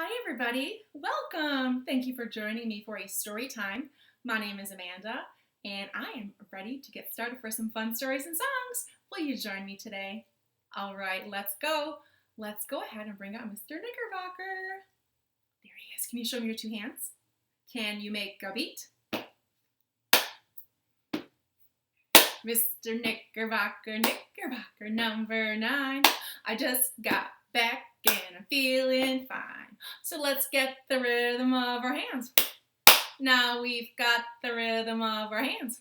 Hi everybody, welcome! Thank you for joining me for a story time. My name is Amanda and I am ready to get started for some fun stories and songs. Will you join me today? Alright, let's go. Let's go ahead and bring out Mr. Knickerbocker. There he is. Can you show me your two hands? Can you make a beat? Mr. Knickerbocker, Knickerbocker number 9. I just got back and I'm feeling fine. So let's get the rhythm of our hands. Now we've got the rhythm of our hands.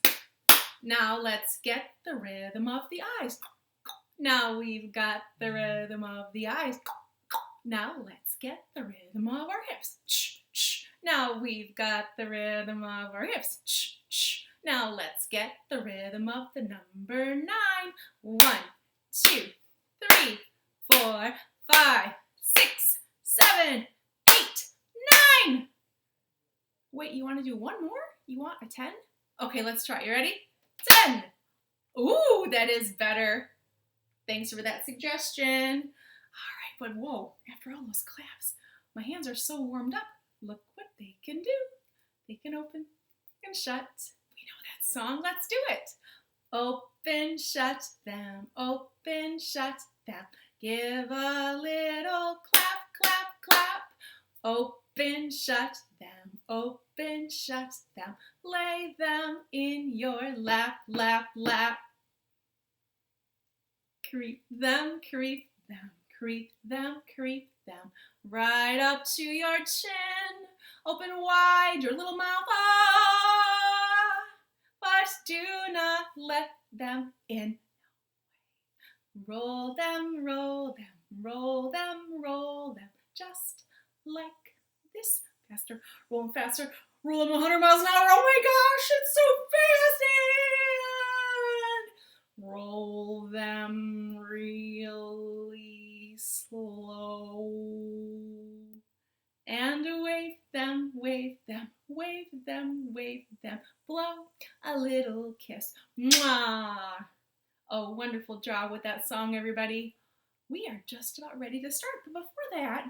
Now let's get the rhythm of the eyes. Now we've got the rhythm of the eyes. Now let's get the rhythm of our hips. Now we've got the rhythm of our hips. Now let's get the rhythm of the number 9. 1, 2, 3, 4, 5, 6, 7, 8, 9. Wait, you want to do one more? You want a 10? Okay, let's try. You ready? 10. Ooh, that is better. Thanks for that suggestion. All right, but whoa, after all those claps, my hands are so warmed up. Look what they can do. They can open and shut. We know that song. Let's do it. Open, shut them. Open, shut them. Give a little clap, clap, clap. Open, shut them. Open, shut them. Lay them in your lap, lap, lap. Creep them, creep them. Creep them, creep them. Right up to your chin. Open wide your little mouth. Ah! But do not let them in. Roll them, roll them, roll them, roll them, just like this. Faster, roll them faster, roll them 100 miles an hour. Oh my gosh, it's so fast. And roll them really slow. And wave them, wave them, wave them, wave them. Blow a little kiss. Mwah! Oh, wonderful job with that song, everybody. We are just about ready to start, but before that,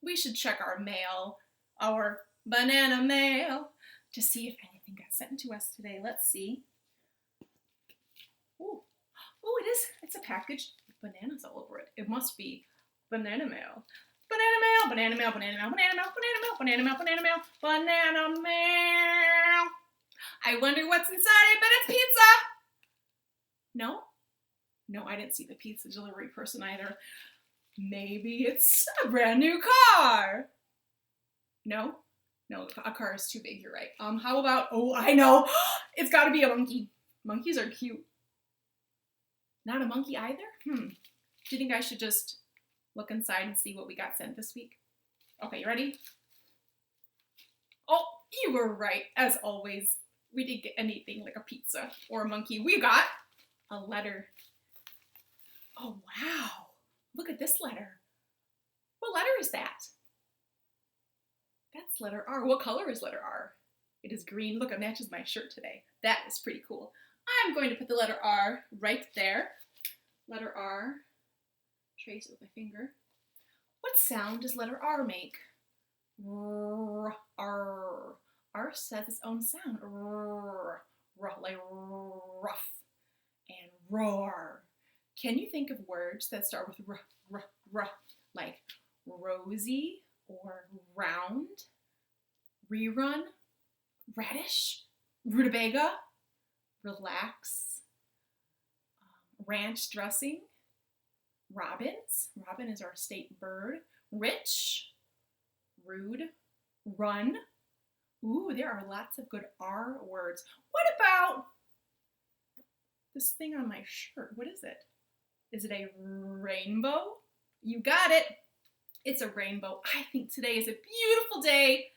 we should check our mail, our banana mail, to see if anything got sent to us today. Let's see. Ooh, it is. It's a package with bananas all over it. It must be banana mail. Banana mail, banana mail, banana mail, banana mail, banana mail, banana mail, banana mail, banana mail. I wonder what's inside. I bet it's pizza. No? No, I didn't see the pizza delivery person either. Maybe it's a brand new car. No? No, a car is too big, you're right. How about, oh, I know. It's gotta be a monkey. Monkeys are cute. Not a monkey either? Do you think I should just look inside and see what we got sent this week? Okay, you ready? Oh, you were right, as always. We didn't get anything like a pizza or a monkey. We got a letter. Oh, wow. Look at this letter. What letter is that? That's letter R. What color is letter R? It is green. Look, it matches my shirt today. That is pretty cool. I'm going to put the letter R right there. Letter R. Trace it with my finger. What sound does letter R make? R. R. R says its own sound. R. R, like rough and roar. Can you think of words that start with r, r, r, like rosy or round, rerun, radish, rutabaga, relax, ranch dressing, robins, robin is our state bird, rich, rude, run. Ooh, there are lots of good R words. What about this thing on my shirt? What is it? Is it a rainbow? You got it. It's a rainbow. I think today is a beautiful day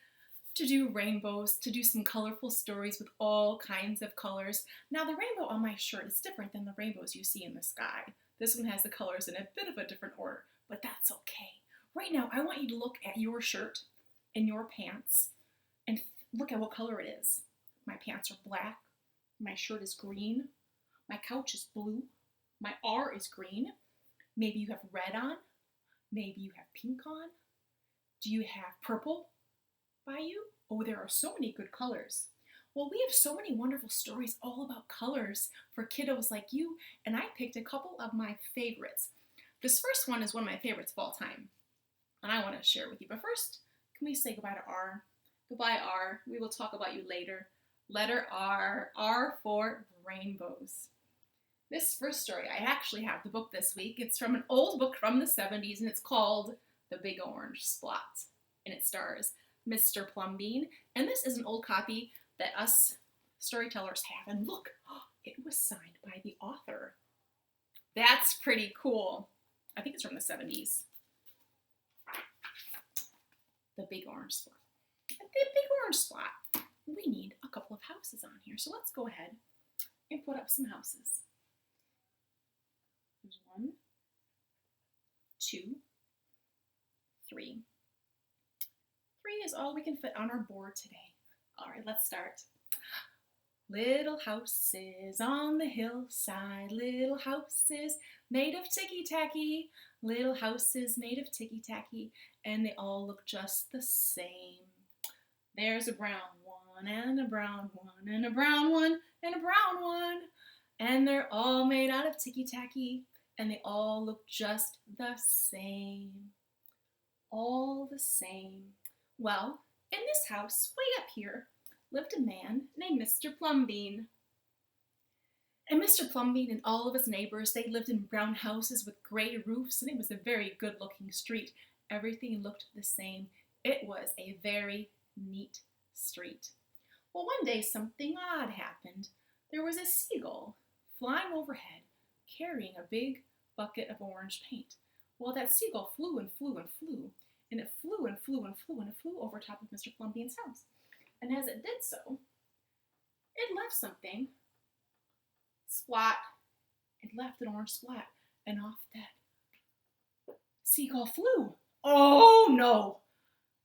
to do rainbows, to do some colorful stories with all kinds of colors. Now the rainbow on my shirt is different than the rainbows you see in the sky. This one has the colors in a bit of a different order, but that's okay. Right now, I want you to look at your shirt and your pants and look at what color it is. My pants are black. My shirt is green. My couch is blue. My R is green. Maybe you have red on. Maybe you have pink on. Do you have purple by you? Oh, there are so many good colors. Well, we have so many wonderful stories all about colors for kiddos like you, and I picked a couple of my favorites. This first one is one of my favorites of all time, and I want to share it with you. But first, can we say goodbye to R? Goodbye, R. We will talk about you later. Letter R. R for rainbows. This first story, I actually have the book this week. It's from an old book from the 70s, and it's called The Big Orange Spot, and it stars Mr. Plumbean, and this is an old copy that us storytellers have, and look, it was signed by the author. That's pretty cool. I think it's from the 70s. The Big Orange Spot. The Big Orange Spot. We need a couple of houses on here, so let's go ahead and put up some houses. There's 1, 2, 3. 3 is all we can fit on our board today. All right, let's start. Little houses on the hillside, little houses made of ticky-tacky, little houses made of ticky-tacky, and they all look just the same. There's a brown one, and a brown one, and a brown one, and a brown one, and they're all made out of ticky-tacky, and they all look just the same. All the same. Well, in this house, way up here, lived a man named Mr. Plumbean. And Mr. Plumbean and all of his neighbors, they lived in brown houses with gray roofs, and it was a very good-looking street. Everything looked the same. It was a very neat street. Well, one day something odd happened. There was a seagull flying overhead, carrying a big bucket of orange paint. Well, that seagull flew and flew and flew, and it flew and flew and flew, and it flew over top of Mr. Plumbean's house. And as it did so, it left something. Splat. It left an orange splat, and off that seagull flew. Oh no!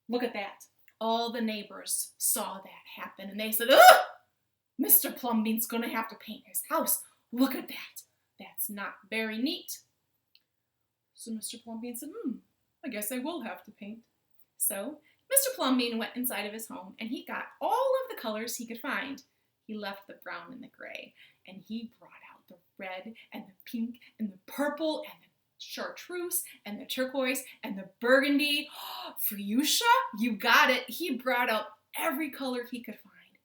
Look at that. All the neighbors saw that happen, and they said, "Ugh! Mr. Plumbean's gonna have to paint his house. Look at that. That's not very neat." So Mr. Plumbean said, I guess I will have to paint. So Mr. Plumbean went inside of his home, and he got all of the colors he could find. He left the brown and the gray, and he brought out the red and the pink and the purple and the chartreuse and the turquoise and the burgundy. Fuchsia? You got it. He brought out every color he could find,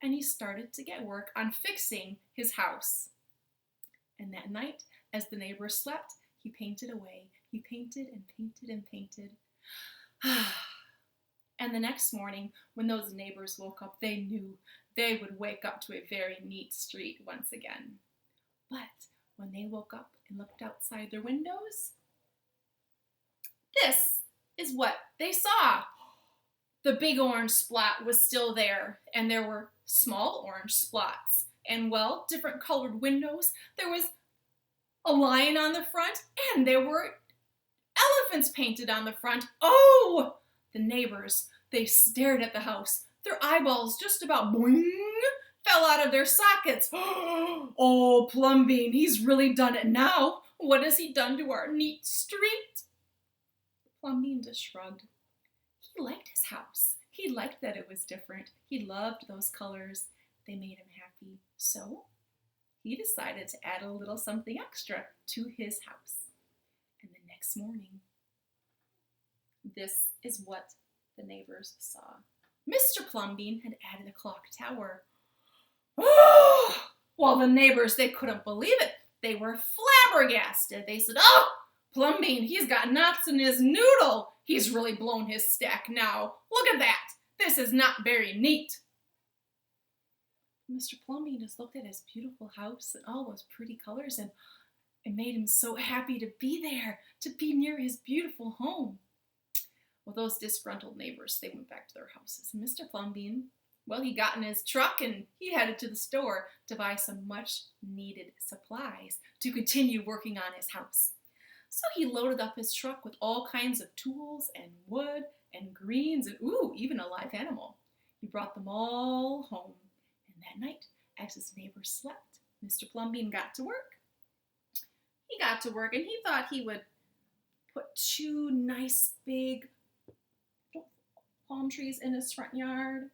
and he started to get work on fixing his house. And that night, as the neighbors slept, he painted away. He painted and painted and painted. And the next morning, when those neighbors woke up, they knew they would wake up to a very neat street once again. But when they woke up and looked outside their windows, this is what they saw. The big orange spot was still there, and there were small orange spots, and, well, different colored windows. There was a lion on the front, and there were elephants painted on the front. Oh! The neighbors, they stared at the house. Their eyeballs just about boing, fell out of their sockets. Oh, Plumbean, he's really done it now. What has he done to our neat street? Plumbean just shrugged. He liked his house. He liked that it was different. He loved those colors. They made him happy. So he decided to add a little something extra to his house. And the next morning, this is what the neighbors saw. Mr. Plumbean had added a clock tower. Well, the neighbors, they couldn't believe it. They were flabbergasted. They said, "Oh, Plumbean, he's got knots in his noodle. He's really blown his stack now. Look at that. This is not very neat." Mr. Plumbean just looked at his beautiful house and all those pretty colors, and it made him so happy to be there, to be near his beautiful home. Well, those disgruntled neighbors, they went back to their houses. And Mr. Plumbean, well, he got in his truck and he headed to the store to buy some much needed supplies to continue working on his house. So he loaded up his truck with all kinds of tools and wood and greens and, even a live animal. He brought them all home. And that night, as his neighbors slept, Mr. Plumbean got to work. He got to work and he thought he would put 2 nice big palm trees in his front yard.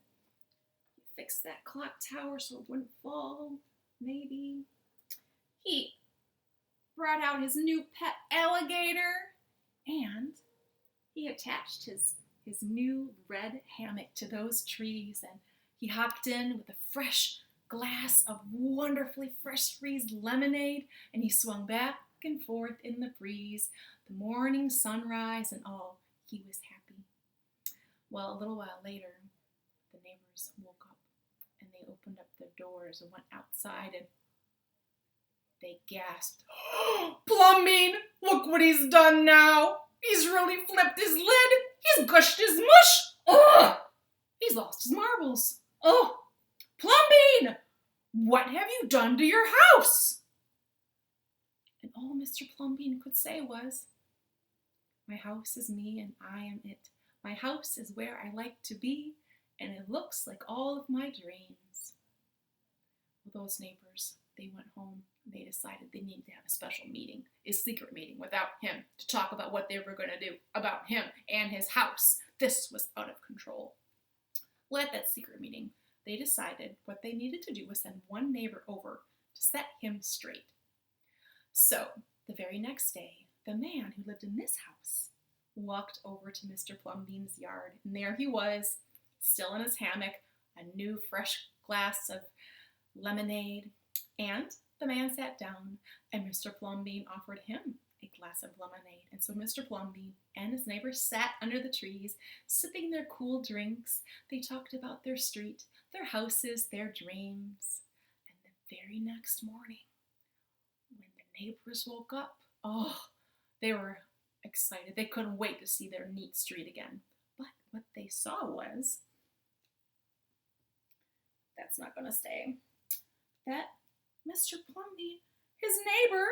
He fixed that clock tower so it wouldn't fall, maybe. He brought out his new pet alligator, and he attached his new red hammock to those trees, and he hopped in with a fresh glass of wonderfully fresh squeezed lemonade, and he swung back and forth in the breeze, the morning sunrise, and oh, he was happy. Well, a little while later, the neighbors woke up, and they opened up their doors and went outside, and they gasped, "Plumbing! Look what he's done now! He's really flipped his lid! He's gushed his mush! Ugh! He's lost his marbles! Oh! Plumbing! What have you done to your house?" And all Mr. Plumbing could say was, "My house is me and I am it. My house is where I like to be, and it looks like all of my dreams." Well, those neighbors, they went home. They decided they needed to have a special meeting, a secret meeting without him, to talk about what they were going to do about him and his house. This was out of control. Well, at that secret meeting, they decided what they needed to do was send one neighbor over to set him straight. So, the very next day, the man who lived in this house walked over to Mr. Plumbean's yard, and there he was, still in his hammock, a new fresh glass of lemonade, and the man sat down, and Mr. Plumbean offered him a glass of lemonade. And so Mr. Plumbean and his neighbors sat under the trees, sipping their cool drinks. They talked about their street, their houses, their dreams. And the very next morning, when the neighbors woke up, oh, they were excited. They couldn't wait to see their neat street again. But what they saw was, that's not going to stay, that Mr. Plumbee, his neighbor,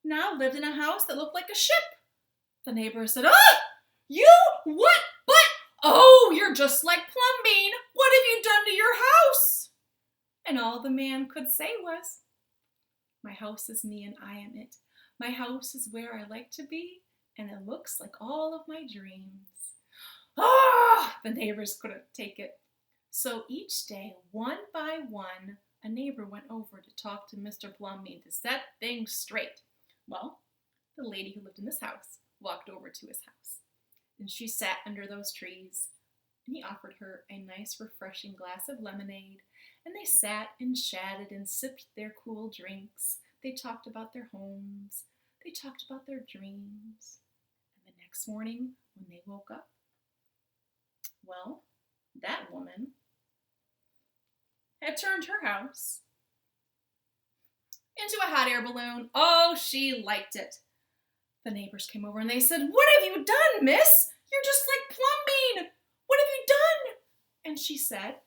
now lived in a house that looked like a ship. The neighbor said, "Ah, you, what, but, oh, you're just like Plumbee. What have you done to your house?" And all the man could say was, "My house is me and I am it. My house is where I like to be, and it looks like all of my dreams." Ah, the neighbors couldn't take it. So each day, one by one, a neighbor went over to talk to Mr. Plumbee to set things straight. Well, the lady who lived in this house walked over to his house, and she sat under those trees, and he offered her a nice, refreshing glass of lemonade, and they sat and chatted and sipped their cool drinks. They talked about their homes. They talked about their dreams. And the next morning, when they woke up, well, that woman had turned her house into a hot air balloon. Oh, she liked it. The neighbors came over and they said, "What have you done, miss? You're just like Plumbee. What have you done?" And she said,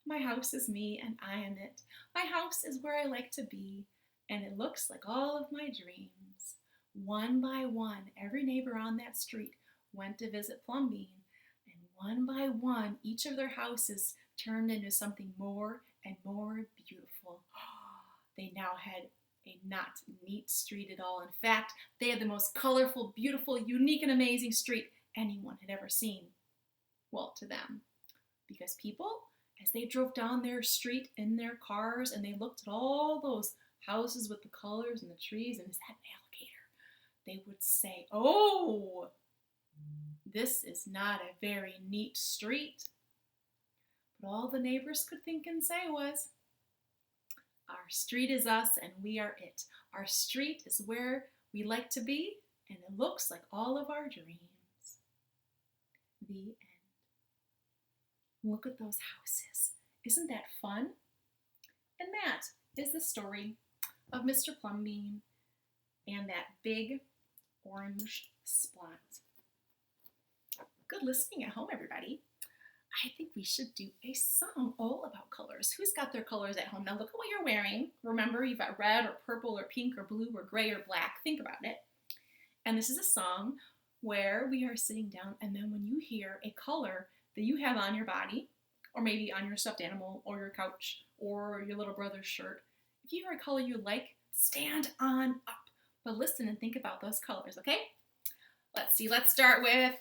"My house is me and I am it. My house is where I like to be, and it looks like all of my dreams." One by one, every neighbor on that street went to visit Plumbee, and one by one, each of their houses turned into something more and more beautiful. They now had a not neat street at all. In fact, they had the most colorful, beautiful, unique, and amazing street anyone had ever seen. Well, to them. Because people, as they drove down their street in their cars and they looked at all those houses with the colors and the trees, and is that an alligator? They would say, "Oh, this is not a very neat street." But all the neighbors could think and say was, "Our street is us and we are it. Our street is where we like to be, and it looks like all of our dreams." The end. Look at those houses. Isn't that fun? And that is the story of Mr. Plumbee and that big orange spot. Good listening at home, everybody. I think we should do a song all about colors. Who's got their colors at home? Now look at what you're wearing. Remember, you've got red or purple or pink or blue or gray or black. Think about it. And this is a song where we are sitting down, and then when you hear a color that you have on your body, or maybe on your stuffed animal or your couch or your little brother's shirt, if you hear a color you like, stand on up. But listen and think about those colors, okay? Let's see. Let's start with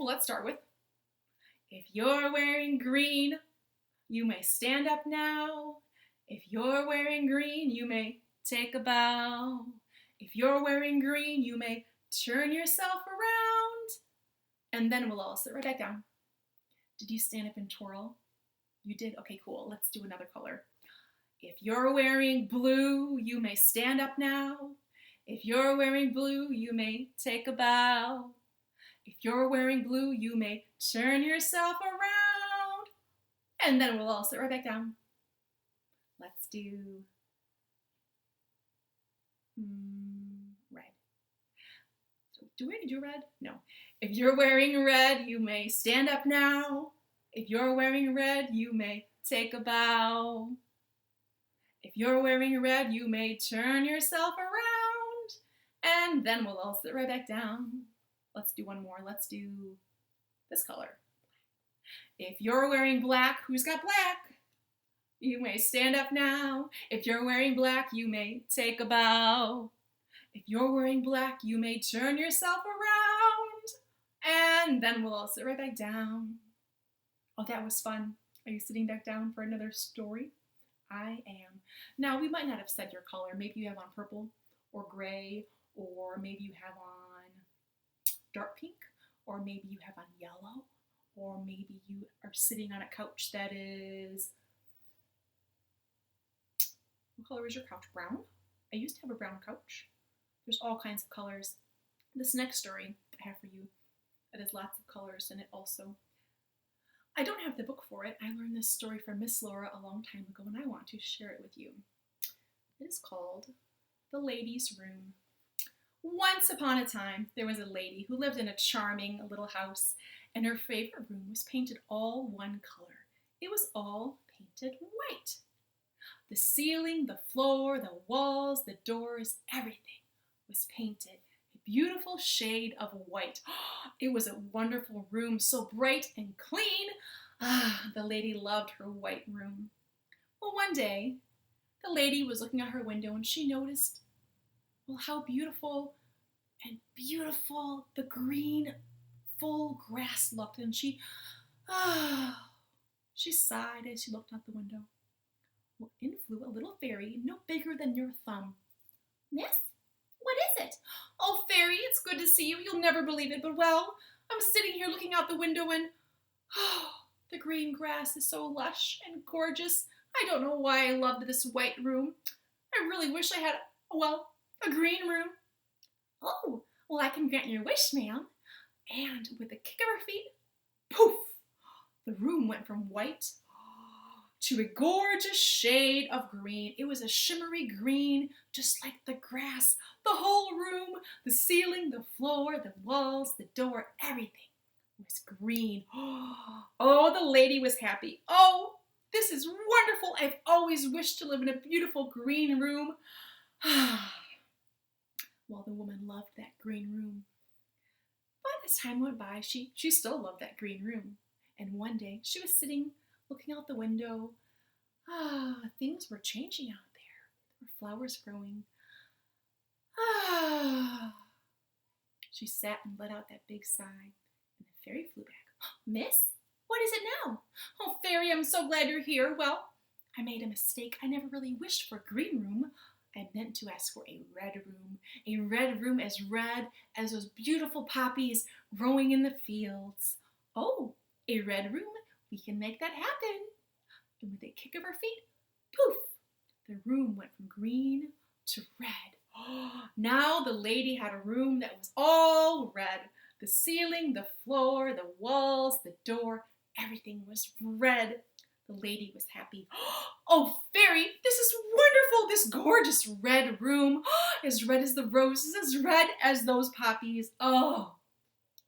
If you're wearing green, you may stand up now. If you're wearing green, you may take a bow. If you're wearing green, you may turn yourself around. And then we'll all sit right back down. Did you stand up and twirl? You did? Okay, cool. Let's do another color. If you're wearing blue, you may stand up now. If you're wearing blue, you may take a bow. If you're wearing blue, you may turn yourself around. And then we'll all sit right back down. Let's do red. So do we do red? No. If you're wearing red, you may stand up now. If you're wearing red, you may take a bow. If you're wearing red, you may turn yourself around. And then we'll all sit right back down. Let's do one more. Let's do this color. If you're wearing black, who's got black? You may stand up now. If you're wearing black, you may take a bow. If you're wearing black, you may turn yourself around. And then we'll all sit right back down. Oh, that was fun. Are you sitting back down for another story? I am. Now, we might not have said your color. Maybe you have on purple or gray, or maybe you have on dark pink, or maybe you have on yellow, or maybe you are sitting on a couch that is... What color is your couch? Brown? I used to have a brown couch. There's all kinds of colors. This next story I have for you, it has lots of colors in it also. I don't have the book for it. I learned this story from Miss Laura a long time ago, and I want to share it with you. It is called The Lady's Room. Once upon a time, there was a lady who lived in a charming little house, and her favorite room was painted all one color. It was all painted white. The ceiling, the floor, the walls, the doors, everything was painted a beautiful shade of white. It was a wonderful room, so bright and clean. The lady loved her white room. Well, one day, the lady was looking out her window and she noticed, well, how beautiful and beautiful the green, full grass looked. And she sighed as she looked out the window. Well, in flew a little fairy no bigger than your thumb. Miss, what is it? Oh, fairy, it's good to see you. You'll never believe it, but well, I'm sitting here looking out the window and the green grass is so lush and gorgeous. I don't know why I loved this white room. I really wish I had, well, a green room. Oh, well, I can grant your wish, ma'am. And with a kick of her feet, poof, the room went from white to a gorgeous shade of green. It was a shimmery green, just like the grass. The whole room, the ceiling, the floor, the walls, the door, everything was green. Oh, the lady was happy. Oh, this is wonderful. I've always wished to live in a beautiful green room. Well, the woman loved that green room. But as time went by, she still loved that green room. And one day, she was sitting looking out the window. Things were changing out there. There were flowers growing. She sat and let out that big sigh, and the fairy flew back. Miss, what is it now? Oh, fairy, I'm so glad you're here. Well, I made a mistake. I never really wished for a green room. I meant to ask for a red room as red as those beautiful poppies growing in the fields. Oh, a red room. We can make that happen. And with a kick of her feet, poof, the room went from green to red. Now the lady had a room that was all red. The ceiling, the floor, the walls, the door, everything was red. The lady was happy. Oh, fairy, this is wonderful. This gorgeous red room, as red as the roses, as red as those poppies. Oh,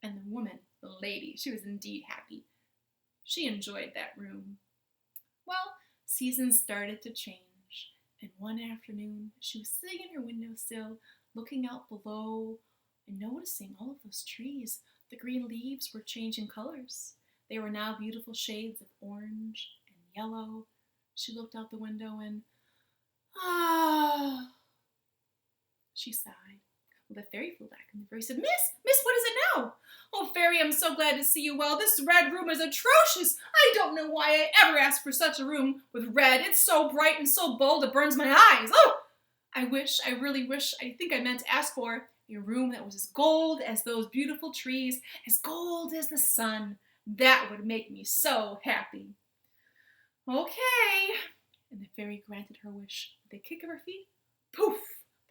and the woman, the lady, she was indeed happy. She enjoyed that room. Well, seasons started to change, and one afternoon she was sitting in her windowsill, looking out below and noticing all of those trees. The green leaves were changing colors. They were now beautiful shades of orange and yellow. She looked out the window and, she sighed. Well, the fairy flew back, and the fairy said, Miss, what is it now? Oh, fairy, I'm so glad to see you well. This red room is atrocious. I don't know why I ever asked for such a room with red. It's so bright and so bold it burns my eyes. Oh, I really wish, I think I meant to ask for a room that was as gold as those beautiful trees, as gold as the sun. That would make me so happy. Okay. And the fairy granted her wish. With a kick of her feet, poof,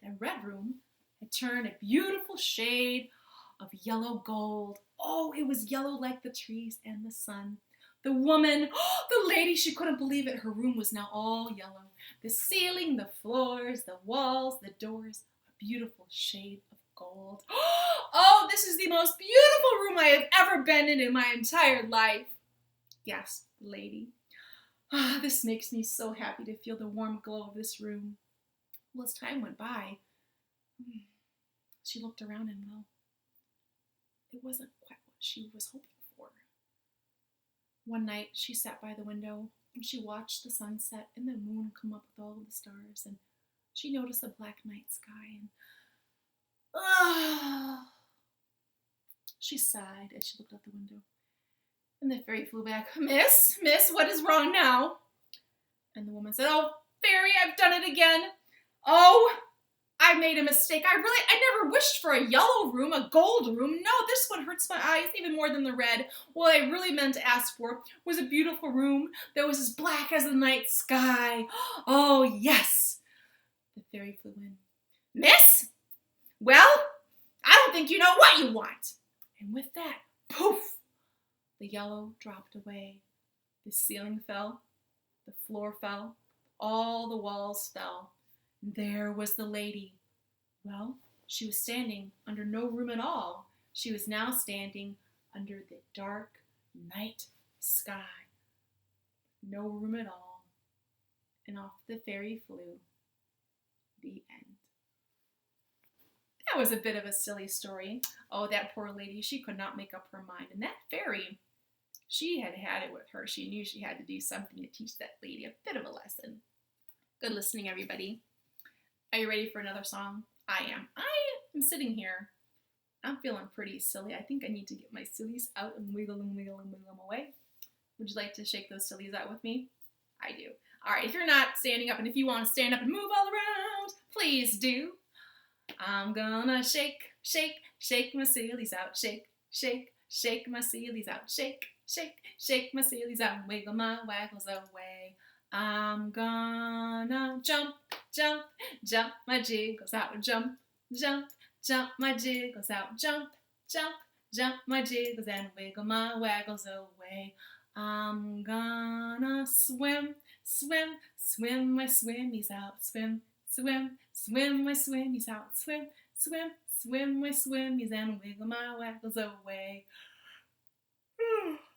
that red room had turned a beautiful shade of yellow gold. Oh, it was yellow like the trees and the sun. The woman, the lady, she couldn't believe it. Her room was now all yellow. The ceiling, the floors, the walls, the doors, a beautiful shade of gold. Oh, this is the most beautiful room I have ever been in my entire life, gasped the lady. Ah, this makes me so happy to feel the warm glow of this room. Well, as time went by, she looked around and, well, it wasn't quite what she was hoping for. One night, she sat by the window and she watched the sunset and the moon come up with all of the stars, and she noticed the black night sky, and she sighed as she looked out the window. And the fairy flew back. Miss, what is wrong now? And the woman said, oh, fairy, I've done it again. Oh, I made a mistake. I never wished for a yellow room, a gold room. No, this one hurts my eyes even more than the red. What I really meant to ask for was a beautiful room that was as black as the night sky. Oh, yes. The fairy flew in. Miss? Well, I don't think you know what you want. And with that, poof, the yellow dropped away. The ceiling fell. The floor fell. All the walls fell. And there was the lady. Well, she was standing under no room at all. She was now standing under the dark night sky. No room at all. And off the fairy flew. The end. That was a bit of a silly story. Oh, that poor lady, she could not make up her mind. And that fairy, she had it with her. She knew she had to do something to teach that lady a bit of a lesson. Good listening, everybody. Are you ready for another song? I am. I am sitting here. I'm feeling pretty silly. I think I need to get my sillies out and wiggle and wiggle and wiggle them away. Would you like to shake those sillies out with me? I do. All right, if you're not standing up and if you want to stand up and move all around, please do. I'm gonna shake, shake, shake my sillies out. Shake, shake, shake my sillies out. Shake, shake, shake my sillies out and wiggle my waggles away. I'm gonna jump, jump, jump my jiggles out. Jump, jump, jump my jiggles out. Jump, jump, jump my jiggles and wiggle my waggles away. I'm gonna swim, swim, swim my swimmies out. Swim, swim, swim my swimmies out. Swim, swim, swim my swimmies and wiggle my waggles away.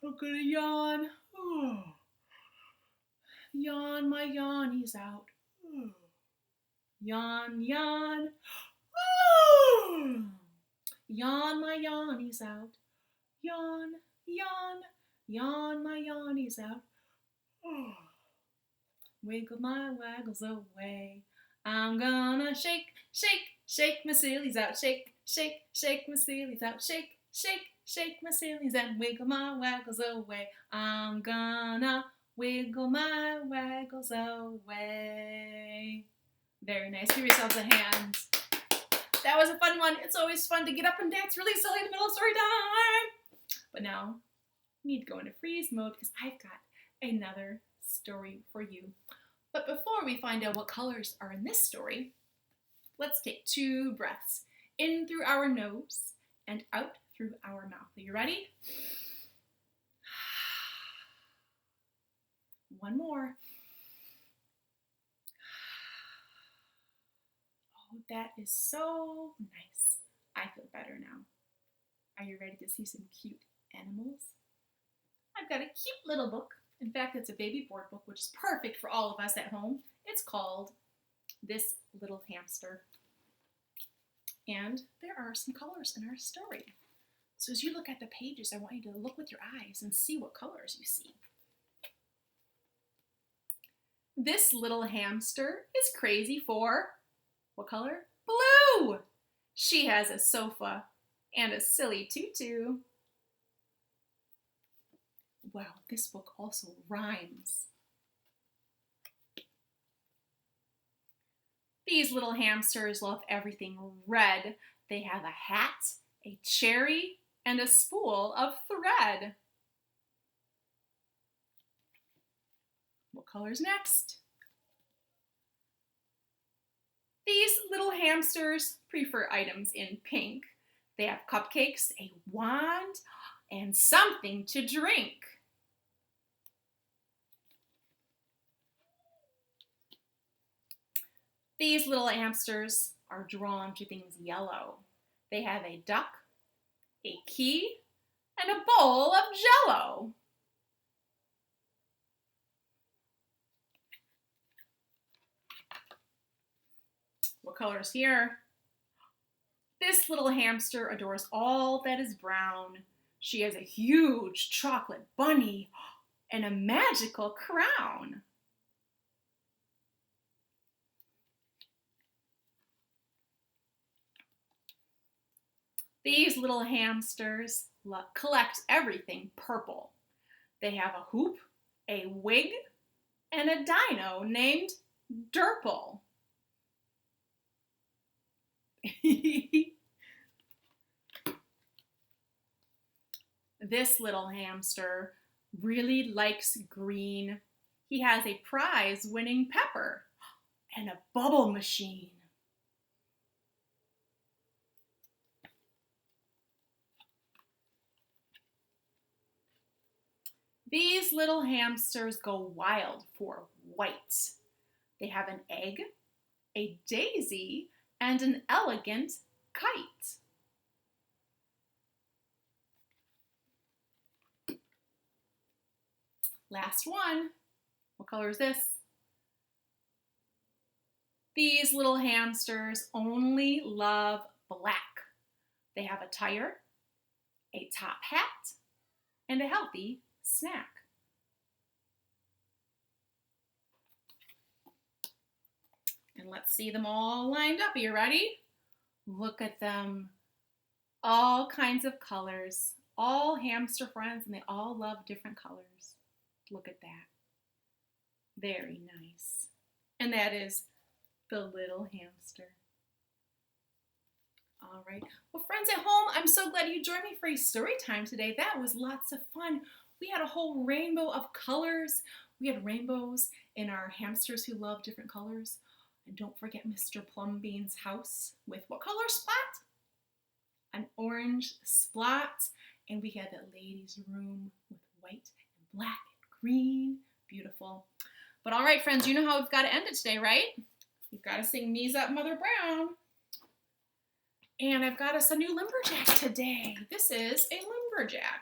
I'm gonna yawn. Yawn my yawnies out. Yawn, yawn. Yawn my yawnies out. Yawn, yawn, yawn my yawnies out. Wiggle my waggles away. I'm gonna shake, shake, shake my sillies out. Shake, shake, shake my sillies out. Shake, shake, shake my sillies and wiggle my waggles away. I'm gonna wiggle my waggles away. Very nice. Give yourselves a hand. That was a fun one. It's always fun to get up and dance really silly in the middle of story time. But now, I need to go into freeze mode because I've got another story for you. But before we find out what colors are in this story, let's take 2 breaths. In through our nose and out through our mouth. Are you ready? One more. Oh, that is so nice. I feel better now. Are you ready to see some cute animals? I've got a cute little book. In fact, it's a baby board book, which is perfect for all of us at home. It's called This Little Hamster. And there are some colors in our story. So as you look at the pages, I want you to look with your eyes and see what colors you see. This little hamster is crazy for, what color? Blue! She has a sofa and a silly tutu. Wow, this book also rhymes. These little hamsters love everything red. They have a hat, a cherry, and a spool of thread. What color's next? These little hamsters prefer items in pink. They have cupcakes, a wand, and something to drink. These little hamsters are drawn to things yellow. They have a duck, a key, and a bowl of Jell-O. What color is here? This little hamster adores all that is brown. She has a huge chocolate bunny and a magical crown. These little hamsters collect everything purple. They have a hoop, a wig, and a dino named Durple. This little hamster really likes green. He has a prize-winning pepper and a bubble machine. These little hamsters go wild for white. They have an egg, a daisy, and an elegant kite. Last one. What color is this? These little hamsters only love black. They have a tire, a top hat, and a healthy snack. And let's see them all lined up. Are you ready? Look at them. All kinds of colors. All hamster friends, and they all love different colors. Look at that. Very nice. And that is the little hamster. All right. Well, friends at home, I'm so glad you joined me for a story time today. That was lots of fun. We had a whole rainbow of colors. We had rainbows in our hamsters who love different colors. And don't forget Mr. Plumbean's house with what color spot? An orange spot. And we had that lady's room with white and black and green. Beautiful. But all right, friends, you know how we've got to end it today, right? We've got to sing Knees Up, Mother Brown. And I've got us a new lumberjack today. This is a lumberjack.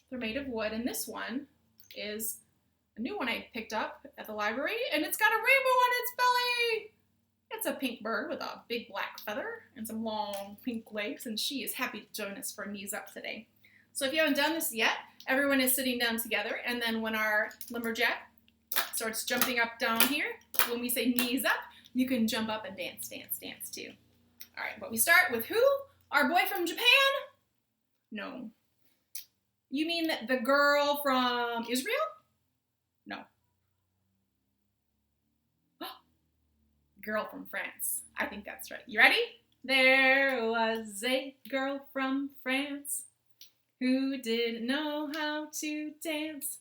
They're made of wood, and this one is a new one I picked up at the library, and it's got a rainbow on its belly. It's a pink bird with a big black feather and some long pink legs, and she is happy to join us for Knees Up today. So if you haven't done this yet, everyone is sitting down together, and then when our lumberjack starts jumping up down here, when we say knees up, you can jump up and dance, dance, dance too. All right, but we start with who? Our boy from Japan? No. You mean the girl from Israel? No. Girl from France. I think that's right. You ready? There was a girl from France who didn't know how to dance.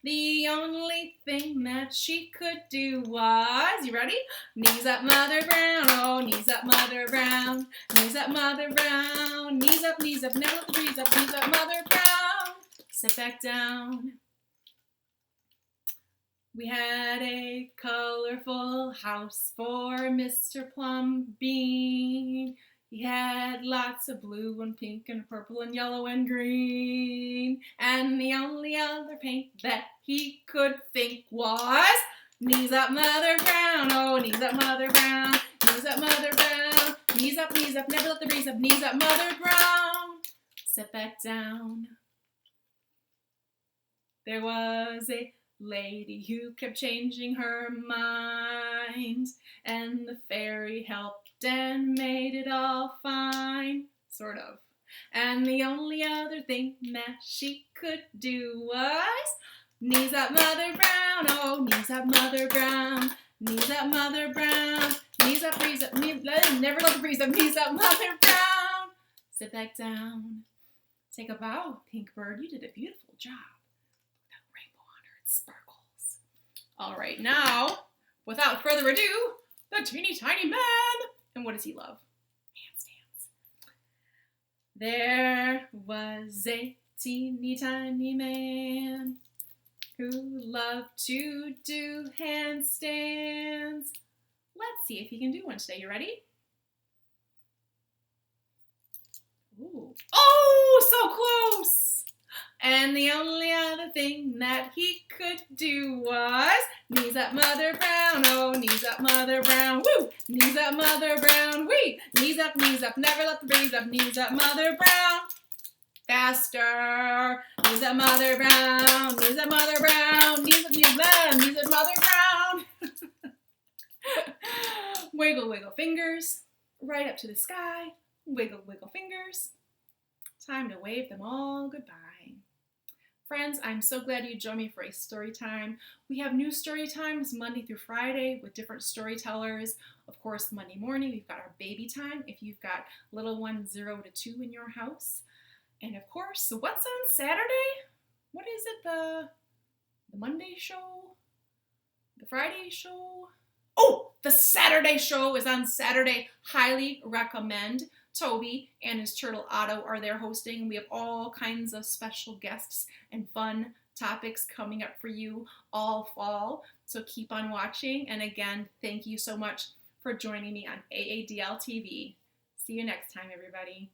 The only thing that she could do was, you ready? Knees up, Mother Brown, oh, knees up, Mother Brown. Knees up, Mother Brown. Knees up, never let the breeze up. Knees up, Mother Brown. Sit back down. We had a colorful house for Mr. Plumbean. He had lots of blue and pink and purple and yellow and green. And the only other paint that he could think was knees up, Mother Brown. Oh, knees up, Mother Brown. Knees up, Mother Brown. Knees up, never let the breeze up. Knees up, Mother Brown. Sit back down. There was a lady who kept changing her mind. mind. And the fairy helped and made it all fine. Sort of. And the only other thing that she could do was knees up, Mother Brown. Oh, knees up, Mother Brown. Knees up, Mother Brown. Knees up, breeze up. Never let the breeze up. Knees up, Mother Brown. Sit back down. Take a bow, Pink Bird. You did a beautiful job. That rainbow on her, it sparkles. All right, now, without further ado, the teeny tiny man. And what does he love? Handstands. There was a teeny tiny man who loved to do handstands. Let's see if he can do one today. You ready? Ooh. Oh, so close! And the only other thing that he could do was knees up, Mother Brown. Oh, knees up, Mother Brown. Woo! Knees up, Mother Brown. Wee! Knees up, never let the breeze up. Knees up, Mother Brown. Faster. Knees up, Mother Brown. Knees up, Mother Brown. Knees up, Mother Brown. Wiggle, wiggle fingers. Right up to the sky. Wiggle, wiggle fingers. Time to wave them all goodbye. Friends, I'm so glad you joined me for a story time. We have new story times Monday through Friday with different storytellers. Of course, Monday morning, we've got our baby time if you've got little ones 0 to 2 in your house. And of course, what's on Saturday? What is it? The Monday show? The Friday show? Oh, the Saturday show is on Saturday. Highly recommend. Toby and his turtle Otto are there hosting. We have all kinds of special guests and fun topics coming up for you all fall. So keep on watching. And again, thank you so much for joining me on AADL TV. See you next time, everybody.